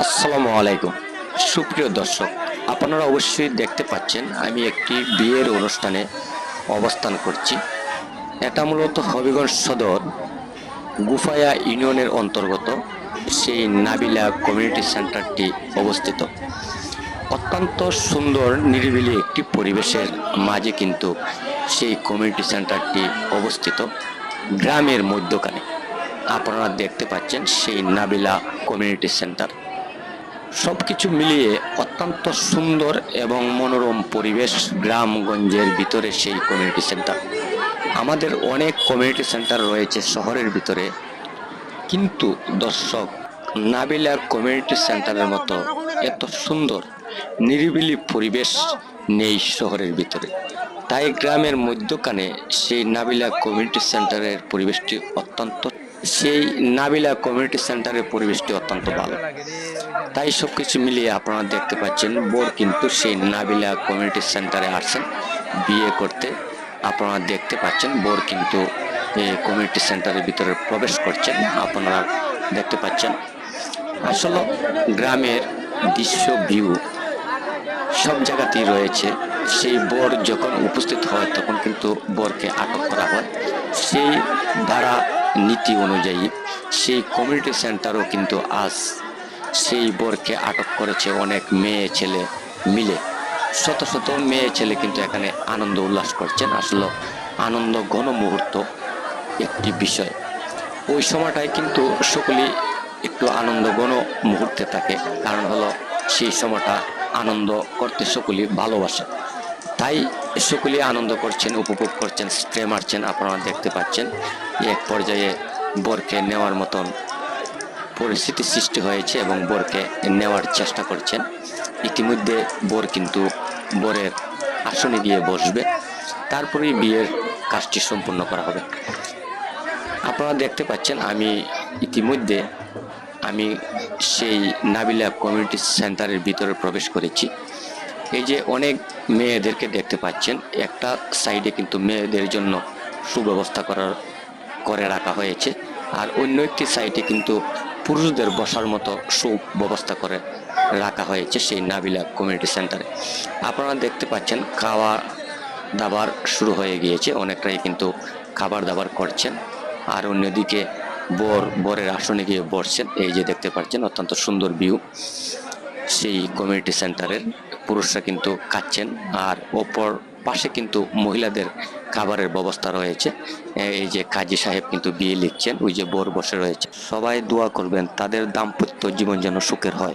আসসালামু আলাইকুম সুপ্রিয় দর্শক, আপনারা অবশ্যই দেখতে পাচ্ছেন আমি একটি বিয়ের অনুষ্ঠানে অবস্থান করছি। এটা মূলত হবিগঞ্জ সদর গুফায়া ইউনিয়নের অন্তর্গত সেই নাবিলা কমিউনিটি সেন্টারটি অবস্থিত। অত্যন্ত সুন্দর নিরিবিলি একটি পরিবেশের মাঝে কিন্তু সেই কমিউনিটি সেন্টারটি অবস্থিত, গ্রামের মধ্যখানে। আপনারা দেখতে পাচ্ছেন সেই নাবিলা কমিউনিটি সেন্টার। সবকিছু মিলিয়ে অত্যন্ত সুন্দর এবং মনোরম পরিবেশ গ্রামগঞ্জের ভিতরে সেই কমিউনিটি সেন্টার। আমাদের অনেক কমিউনিটি সেন্টার রয়েছে শহরের ভিতরে, কিন্তু দর্শক, নাবিলা কমিউনিটি সেন্টারের মতো এত সুন্দর নিরিবিলি পরিবেশ নেই শহরের ভিতরে। তাই গ্রামের মধ্যখানে সেই নাবিলা কমিউনিটি সেন্টারের পরিবেশটি অত্যন্ত ভালো। তাই সবকিছু মিলিয়ে আপনারা দেখতে পাচ্ছেন বোর কিন্তু সেই নাবিলা কমিউনিটি সেন্টারে আসছেন বিয়ে করতে। আপনারা দেখতে পাচ্ছেন বোর কিন্তু এই কমিউনিটি সেন্টারের ভিতরে প্রবেশ করছেন। আপনারা দেখতে পাচ্ছেন আসলে গ্রামের দৃশ্য ভিউ সব জায়গাতেই রয়েছে। সেই বর যখন উপস্থিত হয় তখন কিন্তু বরকে আটক করা হয়। সেই ধারা নীতি অনুযায়ী সেই কমিউনিটি সেন্টারও কিন্তু আজ সেই বরকে আটক করেছে অনেক মেয়ে ছেলে মিলে। শত শত মেয়ে ছেলে কিন্তু এখানে আনন্দ উল্লাস করছেন। আসলে আনন্দ ঘন মুহূর্ত একটি বিষয়। ওই সময়টায় কিন্তু সকলেই একটু আনন্দ ঘন মুহূর্তে থাকে, কারণ হলো সেই সময়টা আনন্দ করতে সকলেই ভালোবাসে। তাই সকলেই আনন্দ করছেন, উপভোগ করছেন, স্প্রে মারছেন। আপনারা দেখতে পাচ্ছেন এক পর্যায়ে বরকে নেওয়ার মতন পরিস্থিতি সৃষ্টি হয়েছে এবং বরকে নেওয়ার চেষ্টা করছেন। ইতিমধ্যে বর কিন্তু বরের আসনে গিয়ে বসবে, তারপরেই বিয়ের কাজটি সম্পূর্ণ করা হবে। আপনারা দেখতে পাচ্ছেন ইতিমধ্যে আমি সেই নাবিলা কমিউনিটি সেন্টারের ভিতরে প্রবেশ করেছি। এই যে অনেক মেয়েদেরকে দেখতে পাচ্ছেন, একটা সাইডে কিন্তু মেয়েদের জন্য সুব্যবস্থা করে রাখা হয়েছে, আর অন্য একটি সাইডে কিন্তু পুরুষদের বসার মতো সুব্যবস্থা করে রাখা হয়েছে সেই নাবিলা কমিউনিটি সেন্টারে। আপনারা দেখতে পাচ্ছেন খাওয়া দাবার শুরু হয়ে গিয়েছে, অনেকটাই কিন্তু খাবার দাবার করছেন। আর অন্যদিকে বরের আসনে গিয়ে বসছেন। এই যে দেখতে পাচ্ছেন অত্যন্ত সুন্দর ভিউ সেই কমিউনিটি সেন্টারের। পুরুষরা কিন্তু খাচ্ছেন, আর অপর পাশে কিন্তু মহিলাদের খাবারের ব্যবস্থা রয়েছে। এই যে কাজী সাহেব কিন্তু বিয়ে লিখছেন, ওই যে বর বসে রয়েছে। সবাই দোয়া করবেন তাদের দাম্পত্য জীবন যেন সুখের হয়।